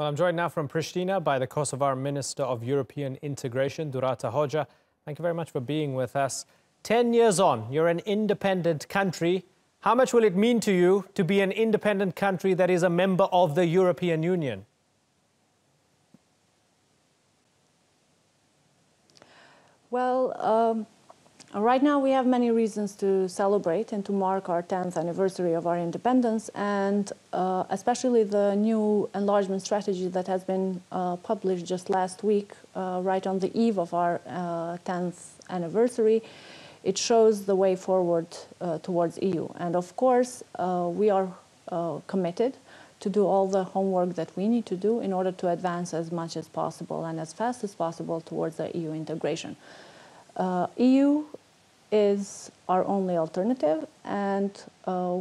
Well, I'm joined now from Pristina by the Kosovar Minister of European Integration, Dhurata Hoxha. Thank you very much for being with us. 10 years on, you're an independent country. How much will it mean to you to be an independent country that is a member of the European Union? Well, right now we have many reasons to celebrate and to mark our 10th anniversary of our independence, and especially the new enlargement strategy that has been published just last week, right on the eve of our 10th anniversary. It shows the way forward towards EU. And of course, we are committed to do all the homework that we need to do in order to advance as much as possible and as fast as possible towards the EU integration. EU is our only alternative, and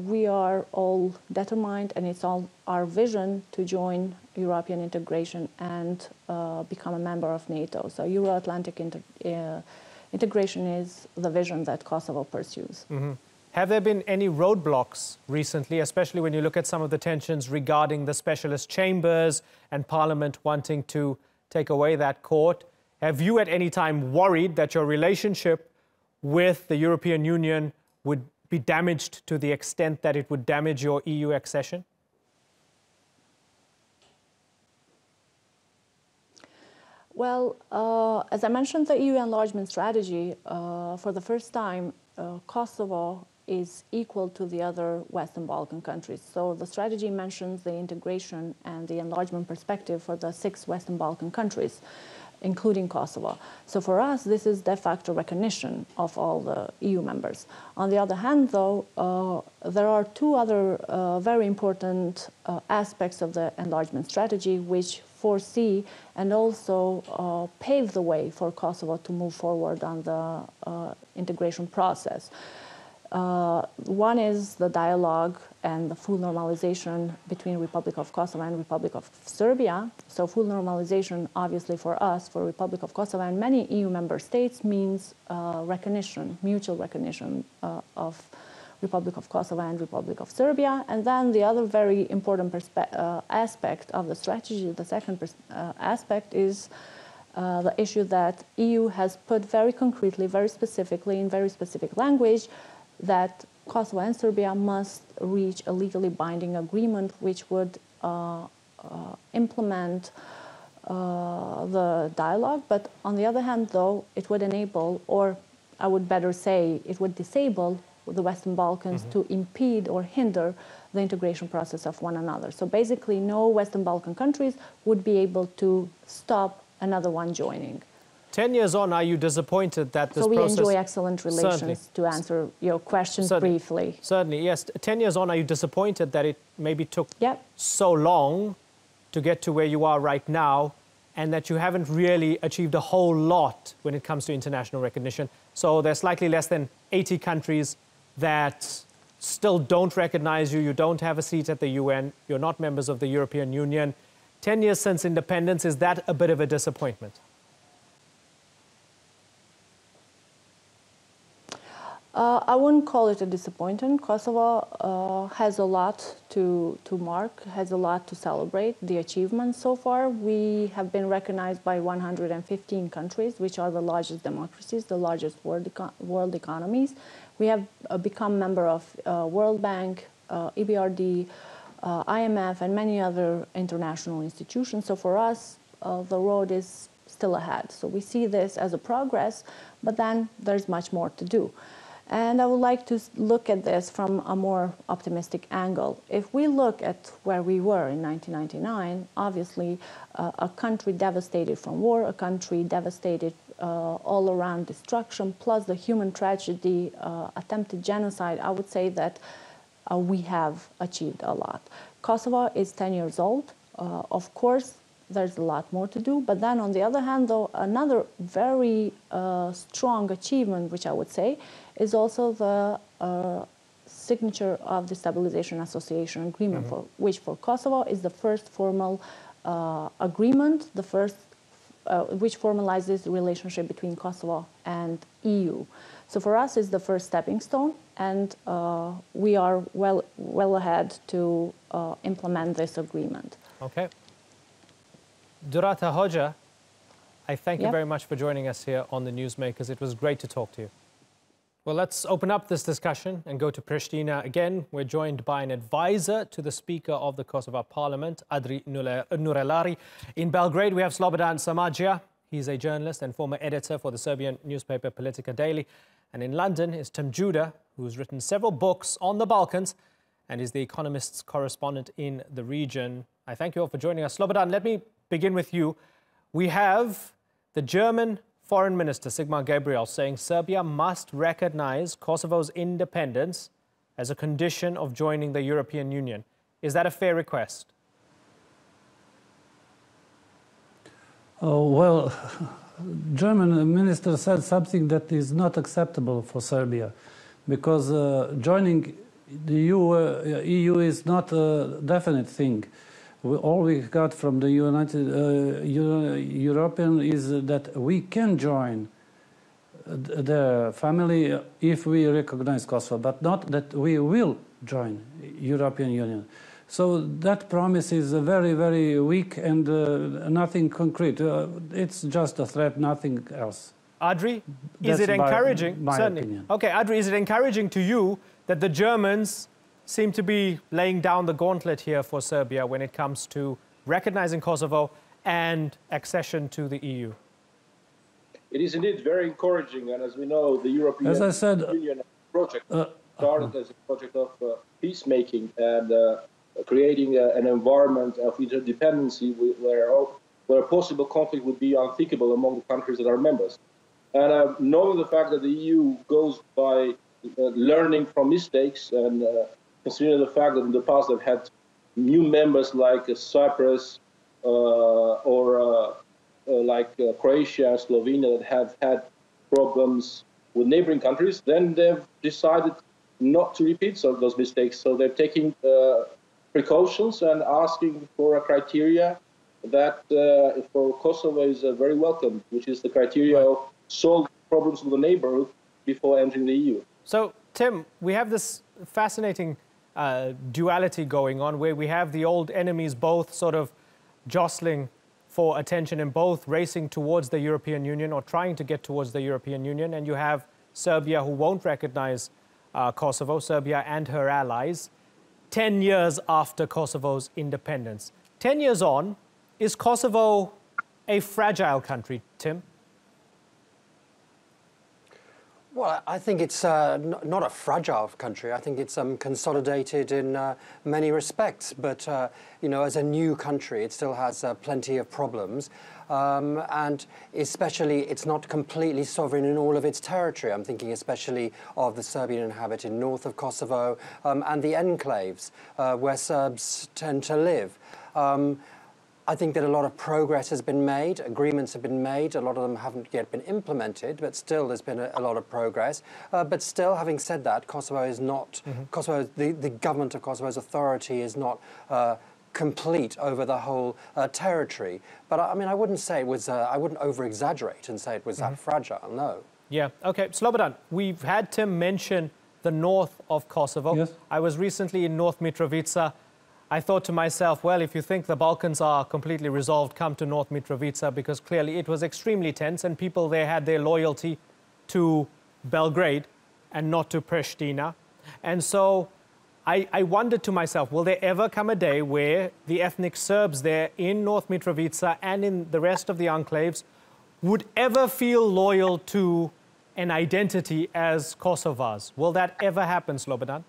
we are all determined, and it's all our vision to join European integration and become a member of NATO. So Euro-Atlantic integration is the vision that Kosovo pursues. Mm-hmm. Have there been any roadblocks recently, especially when you look at some of the tensions regarding the specialist chambers and Parliament wanting to take away that court? Have you at any time worried that your relationship with the European Union would be damaged to the extent that it would damage your EU accession? Well, as I mentioned, the EU enlargement strategy, for the first time, Kosovo is equal to the other Western Balkan countries. So the strategy mentions the integration and the enlargement perspective for the 6 Western Balkan countries, including Kosovo. So for us, this is de facto recognition of all the EU members. On the other hand, though, there are 2 other very important aspects of the enlargement strategy which foresee and also pave the way for Kosovo to move forward on the integration process. One is the dialogue and the full normalization between Republic of Kosovo and Republic of Serbia. So full normalization, obviously for us, for Republic of Kosovo and many EU member states, means recognition, mutual recognition of Republic of Kosovo and Republic of Serbia. And then the other very important aspect of the strategy, the second aspect, is the issue that EU has put very concretely, very specifically, in very specific language, that Kosovo and Serbia must reach a legally binding agreement which would implement the dialogue. But on the other hand, though, it would enable, or I would better say, it would disable the Western Balkans to impede or hinder the integration process of one another. So basically, no Western Balkan countries would be able to stop another one joining. 10 years on, are you disappointed that this process... So we enjoy excellent relations, certainly, to answer your question briefly. Certainly, yes. 10 years on, are you disappointed that it maybe took so long to get to where you are right now, and that you haven't really achieved a whole lot when it comes to international recognition? So there's slightly less than 80 countries that still don't recognize you, you don't have a seat at the UN, you're not members of the European Union. 10 years since independence, is that a bit of a disappointment? I wouldn't call it a disappointment. Kosovo has a lot to mark, has a lot to celebrate, the achievements so far. We have been recognized by 115 countries, which are the largest democracies, the largest world economies. We have become member of World Bank, EBRD, IMF, and many other international institutions. So for us, the road is still ahead. So we see this as a progress, but then there's much more to do. And I would like to look at this from a more optimistic angle. If we look at where we were in 1999, obviously a country devastated from war, a country devastated all around destruction, plus the human tragedy, attempted genocide, I would say that we have achieved a lot. Kosovo is 10 years old. Of course, there's a lot more to do. But then on the other hand, though, another very strong achievement, which I would say, is also the signature of the Stabilization Association Agreement, which for Kosovo is the first formal agreement, the first which formalizes the relationship between Kosovo and EU. So for us, it's the first stepping stone, and we are well ahead to implement this agreement. Okay. Dhurata Hoxha, I thank you very much for joining us here on the Newsmakers. It was great to talk to you. Well, let's open up this discussion and go to Pristina again. We're joined by an advisor to the Speaker of the Kosovar Parliament, Adri Nurellari. In Belgrade, we have Slobodan Samardzija. He's a journalist and former editor for the Serbian newspaper Politika Daily. And in London is Tim Judah, who's written several books on the Balkans and is the Economist's correspondent in the region. I thank you all for joining us. Slobodan, let me begin with you. We have the German Foreign Minister Sigmar Gabriel saying Serbia must recognize Kosovo's independence as a condition of joining the European Union. Is that a fair request? Well, German minister said something that is not acceptable for Serbia, because joining the EU is not a definite thing. All we got from the European is that we can join the family if we recognize Kosovo, but not that we will join European Union. So that promise is very, very weak and nothing concrete. It's just a threat, nothing else. Adri, is it encouraging? My Certainly. opinion. Okay, Adri, is it encouraging to you that the Germans seem to be laying down the gauntlet here for Serbia when it comes to recognizing Kosovo and accession to the EU? It is indeed very encouraging, and as we know, the European Union project started as a project of peacemaking and creating an environment of interdependency where a possible conflict would be unthinkable among the countries that are members. And knowing the fact that the EU goes by learning from mistakes and considering the fact that in the past they've had new members like Cyprus or like Croatia and Slovenia that have had problems with neighboring countries, then they've decided not to repeat those mistakes. So they're taking precautions and asking for a criteria that for Kosovo is very welcome, which is the criteria of solving problems with the neighborhood before entering the EU. So, Tim, we have this fascinating duality going on where we have the old enemies both sort of jostling for attention and both racing towards the European Union or trying to get towards the European Union. And you have Serbia, who won't recognize Kosovo, Serbia and her allies, 10 years after Kosovo's independence. 10 years on, is Kosovo a fragile country, Tim? Well, I think it's not a fragile country. I think it's consolidated in many respects. But, you know, as a new country, it still has plenty of problems. And especially, it's not completely sovereign in all of its territory. I'm thinking especially of the Serbian inhabited north of Kosovo and the enclaves where Serbs tend to live. I think that a lot of progress has been made, agreements have been made, a lot of them haven't yet been implemented, but still there's been a lot of progress. But still, having said that, Kosovo is not, Kosovo, the government of Kosovo's authority is not complete over the whole territory. But I mean, I wouldn't say it was, I wouldn't over-exaggerate and say it was that fragile, no. Yeah, okay. Slobodan, we've had Tim mention the north of Kosovo. Yes. I was recently in North Mitrovica. I thought to myself, well, if you think the Balkans are completely resolved, come to North Mitrovica, because clearly it was extremely tense and people there had their loyalty to Belgrade and not to Pristina. And so I wondered to myself, will there ever come a day where the ethnic Serbs there in North Mitrovica and in the rest of the enclaves would ever feel loyal to an identity as Kosovars? Will that ever happen, Slobodan?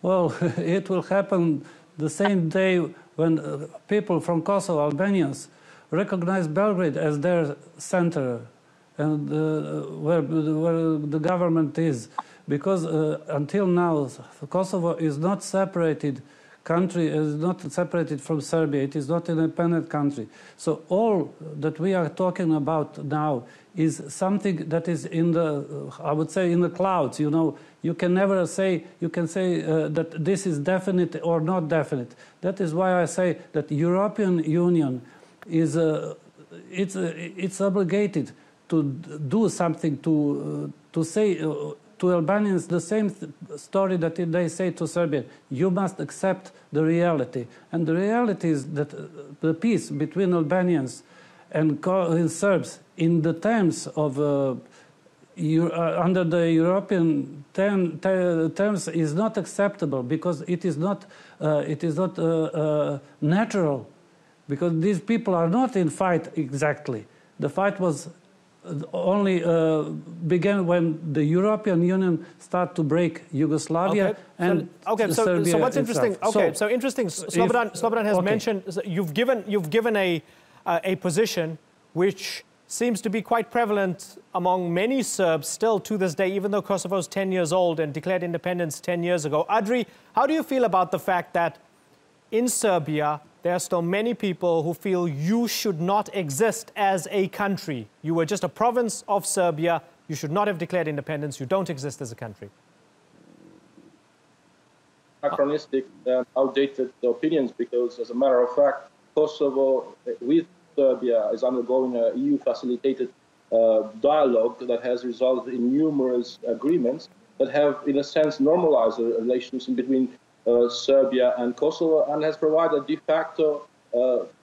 Well, it will happen the same day when people from Kosovo, Albanians, recognize Belgrade as their center and where the government is. Because until now, Kosovo is not separated country, is not separated from Serbia. It is not an independent country. So all that we are talking about now is something that is in the, I would say, in the clouds. You know, you can never say, you can say that this is definite or not definite. That is why I say that the European Union is, it's obligated to do something to say, to to Albanians the same story that they say to Serbians. You must accept the reality. And the reality is that the peace between Albanians and Serbs in the terms of under the European terms is not acceptable, because it is not natural, because these people are not in fight exactly. The fight was only began when the European Union started to break Yugoslavia Serbia. So what's interesting? So interesting. Slobodan has mentioned you've given a position which seems to be quite prevalent among many Serbs still to this day, even though Kosovo is 10 years old and declared independence 10 years ago. Adri, how do you feel about the fact that in Serbia there are still many people who feel you should not exist as a country? You were just a province of Serbia. You should not have declared independence. You don't exist as a country. Anachronistic and outdated opinions, because as a matter of fact, Kosovo with Serbia is undergoing an EU-facilitated dialogue that has resulted in numerous agreements that have, in a sense, normalized the relations between Serbia and Kosovo, and has provided de facto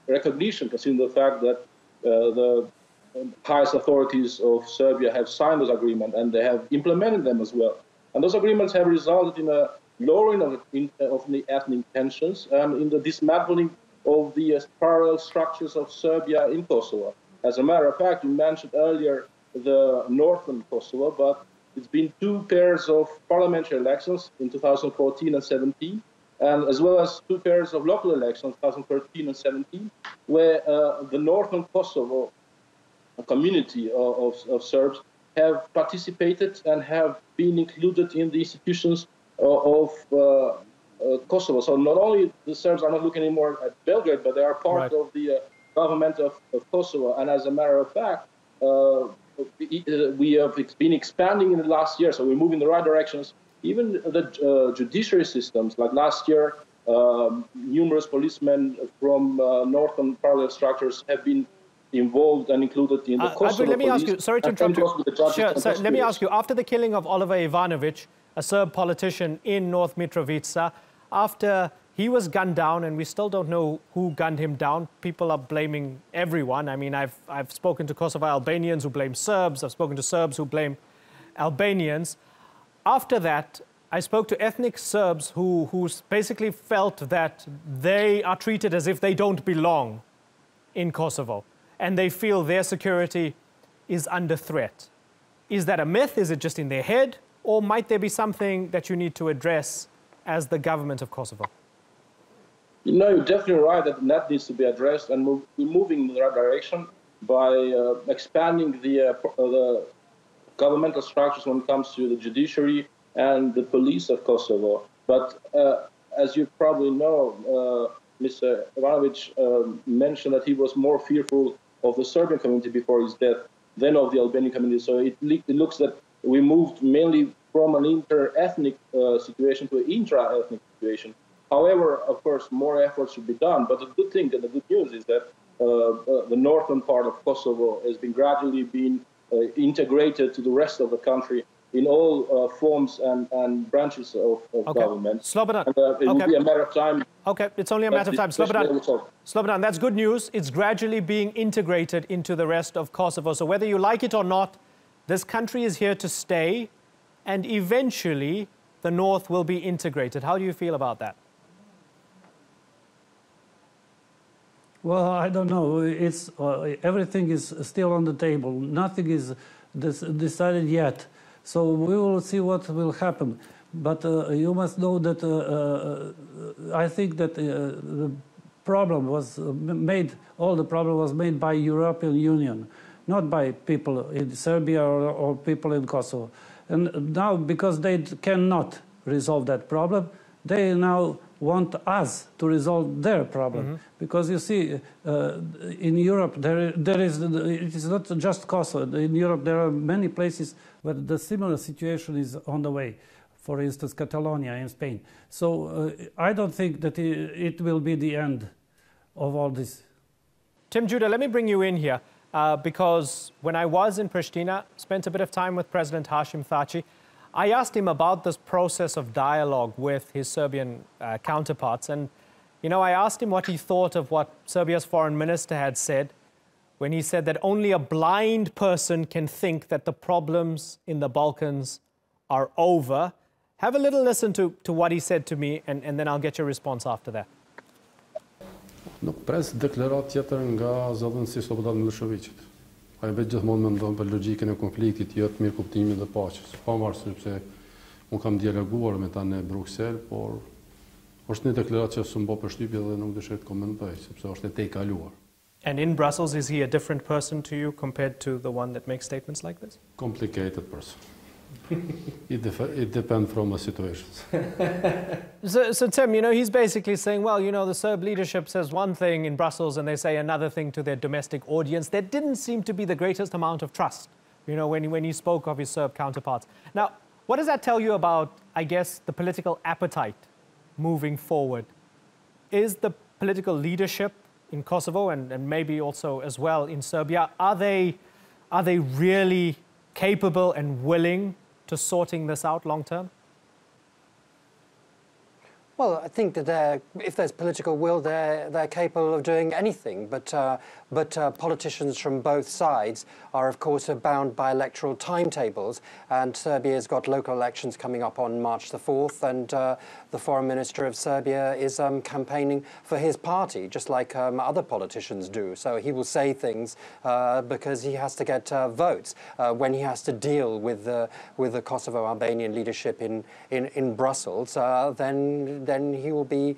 recognition, considering the fact that the highest authorities of Serbia have signed those agreements and they have implemented them as well. And those agreements have resulted in a lowering of the ethnic tensions and in the dismantling of the parallel structures of Serbia in Kosovo. As a matter of fact, you mentioned earlier the northern Kosovo, but it's been two pairs of parliamentary elections in 2014 and 17, and as well as two pairs of local elections, 2013 and 17, where the northern Kosovo community of Serbs have participated and have been included in the institutions of Kosovo. So not only the Serbs are not looking anymore at Belgrade, but they are part of the government of Kosovo. And as a matter of fact, we have been expanding in the last year, so we're moving in the right directions. Even the judiciary systems, like last year, numerous policemen from northern parallel structures have been involved and included in the Kosovo Adri, let me police. ask you, sorry to interrupt you. Sure, so let me ask you, after the killing of Oliver Ivanovic, a Serb politician in North Mitrovica, after he was gunned down, and we still don't know who gunned him down. People are blaming everyone. I mean, I've spoken to Kosovo Albanians who blame Serbs. I've spoken to Serbs who blame Albanians. After that, I spoke to ethnic Serbs who basically felt that they are treated as if they don't belong in Kosovo, and they feel their security is under threat. Is that a myth? Is it just in their head? Or might there be something that you need to address as the government of Kosovo? No, you're definitely right that needs to be addressed, and we're moving in the right direction by expanding the governmental structures when it comes to the judiciary and the police of Kosovo. But as you probably know, Mr. Ivanovic mentioned that he was more fearful of the Serbian community before his death than of the Albanian community. So it looks that we moved mainly from an inter-ethnic situation to an intra-ethnic situation. However, of course, more efforts should be done. But the good thing and the good news is that the northern part of Kosovo has been gradually being integrated to the rest of the country in all forms and branches of government. Slobodan, and, it will be a matter of time. Okay, it's only a matter of time. Slobodan, that's good news. It's gradually being integrated into the rest of Kosovo. So whether you like it or not, this country is here to stay, and eventually the North will be integrated. How do you feel about that? Well, I don't know. It's everything is still on the table. Nothing is decided yet. So we will see what will happen. But you must know that I think that the problem was made, all the problem was made by European Union, not by people in Serbia or people in Kosovo. And now, because they cannot resolve that problem, they now want us to resolve their problem. Mm-hmm. Because you see, in Europe, it is not just Kosovo. In Europe, there are many places where the similar situation is on the way. For instance, Catalonia in Spain. So I don't think that it will be the end of all this. Tim Judah, let me bring you in here, because when I was in Pristina, spent a bit of time with President Hashim Thaçi, I asked him about this process of dialogue with his Serbian counterparts. And, you know, I asked him what he thought of what Serbia's foreign minister had said when he said that only a blind person can think that the problems in the Balkans are over. Have a little listen to what he said to me, and then I'll get your response after that. Nuk pres deklarat tjetër nga zotën si Slobodan Miloševićit. Ai vetë gjithmonë mendon për logjikën e konfliktit, jo të mirëkuptimit dhe paqes. Pavarësisht sepse unë kam dialoguar me ta në Bruksel, por është një deklaratë që s'm bë përshtypje dhe nuk dëshiroj të komentoj, sepse është e tejkaluar. And in Brussels, is he a different person to you compared to the one that makes statements like this? Complicated person. It depends from the situations. So Tim, you know, he's basically saying, well, you know, the Serb leadership says one thing in Brussels and they say another thing to their domestic audience. There didn't seem to be the greatest amount of trust, you know, when he spoke of his Serb counterparts. Now, what does that tell you about, I guess, the political appetite moving forward? Is the political leadership in Kosovo and maybe also as well in Serbia, are they really capable and willing to sorting this out long term? Well, I think that if there's political will, they're capable of doing anything. But politicians from both sides are, of course, bound by electoral timetables. And Serbia's got local elections coming up on March the 4th, and the foreign minister of Serbia is campaigning for his party, just like other politicians do. So he will say things because he has to get votes. When he has to deal with the Kosovo-Albanian leadership in Brussels, then he will be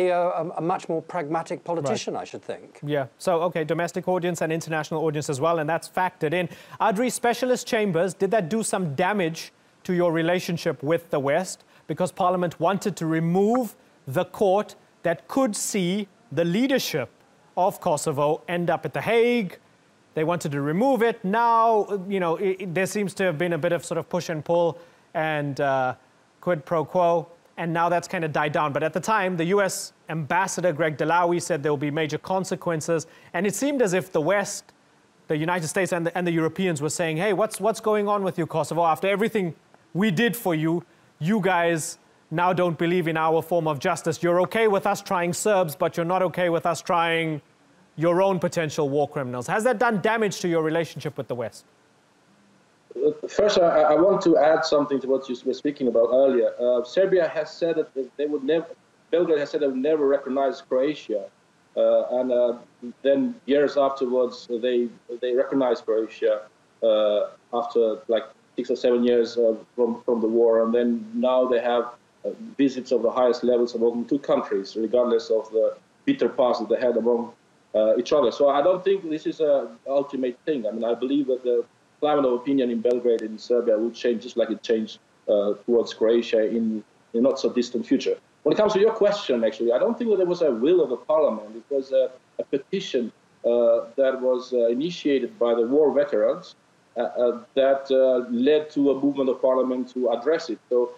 a much more pragmatic politician, right. I should think. Yeah. So, okay, domestic audience and international audience as well, and that's factored in. Adri, specialist chambers, did that do some damage to your relationship with the West? Because Parliament wanted to remove the court that could see the leadership of Kosovo end up at The Hague. They wanted to remove it. Now, you know, there seems to have been a bit of sort of push and pull and quid pro quo, and now that's kind of died down. But at the time, the US ambassador, Greg Delawi, said there will be major consequences. And it seemed as if the West, the United States and the Europeans were saying, hey, what's going on with you, Kosovo? After everything we did for you, you guys now don't believe in our form of justice. You're okay with us trying Serbs, but you're not okay with us trying your own potential war criminals. Has that done damage to your relationship with the West? First, I want to add something to what you were speaking about earlier. Serbia has said that they would never, Belgrade has said they would never recognize Croatia. And then years afterwards, they recognized Croatia after like 6 or 7 years from the war. And then now they have visits of the highest levels among two countries, regardless of the bitter past that they had among each other. So I don't think this is an ultimate thing. I mean, I believe that the climate of opinion in Belgrade and in Serbia will change just like it changed towards Croatia in the not so distant future. When it comes to your question, actually, I don't think that there was a will of the parliament. It was a petition that was initiated by the war veterans that led to a movement of parliament to address it. So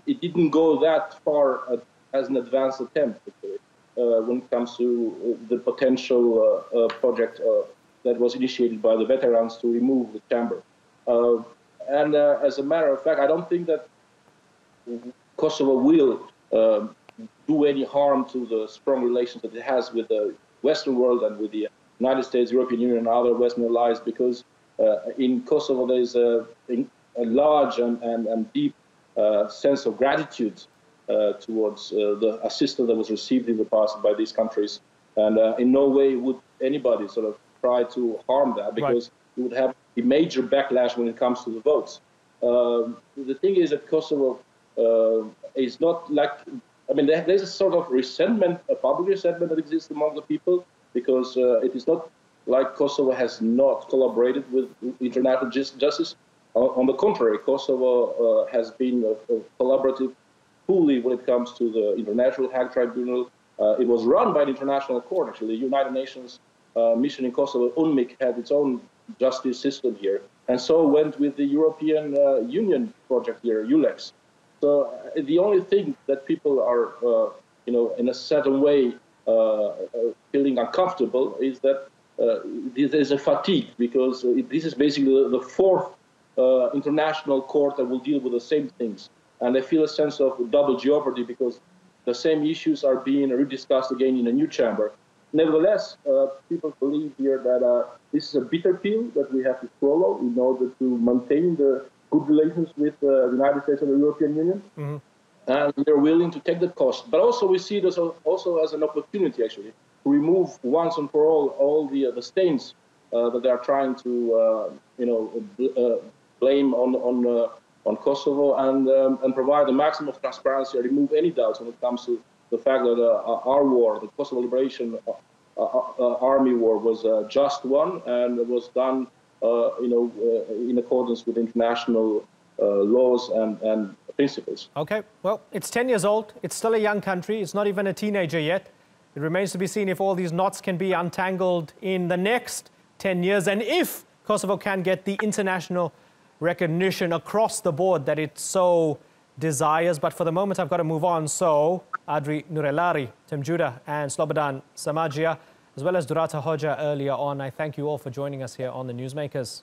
it didn't go that far as an advanced attempt, actually. When it comes to the potential project that was initiated by the veterans to remove the chamber. And as a matter of fact, I don't think that Kosovo will do any harm to the strong relations that it has with the Western world and with the United States, European Union, and other Western allies, because in Kosovo there is a large and deep sense of gratitude towards the assistance that was received in the past by these countries. And in no way would anybody sort of try to harm that, because it would have a major backlash when it comes to the votes. The thing is that Kosovo is not like, I mean, there's a sort of resentment, a public resentment that exists among the people, because it is not like Kosovo has not collaborated with international justice. On the contrary, Kosovo has been collaborative fully when it comes to the International Hague Tribunal. It was run by an international court, actually. The United Nations mission in Kosovo, UNMIK, had its own justice system here, and so went with the European Union project here, ULEX. So the only thing that people are, you know, in a certain way feeling uncomfortable is that there's a fatigue, because this is basically the fourth international court that will deal with the same things. And I feel a sense of double jeopardy, because the same issues are being rediscussed again in a new chamber. Nevertheless, people believe here that this is a bitter pill that we have to swallow in order to maintain the good relations with the United States and the European Union. Mm-hmm. And they're willing to take the cost. But also we see this also as an opportunity, actually, to remove once and for all the stains that they are trying to, blame on Kosovo, and provide the maximum of transparency and remove any doubts when it comes to the fact that our war, the Kosovo Liberation Army war, was a just one and was done, in accordance with international laws and principles. Okay, well, it's 10 years old. It's still a young country. It's not even a teenager yet. It remains to be seen if all these knots can be untangled in the next 10 years, and if Kosovo can get the international recognition across the board that it so desires. But for the moment, I've got to move on. So, Adri Nurellari, Tim Judah, and Slobodan Samardzija, as well as Dhurata Hoxha earlier on, I thank you all for joining us here on the Newsmakers.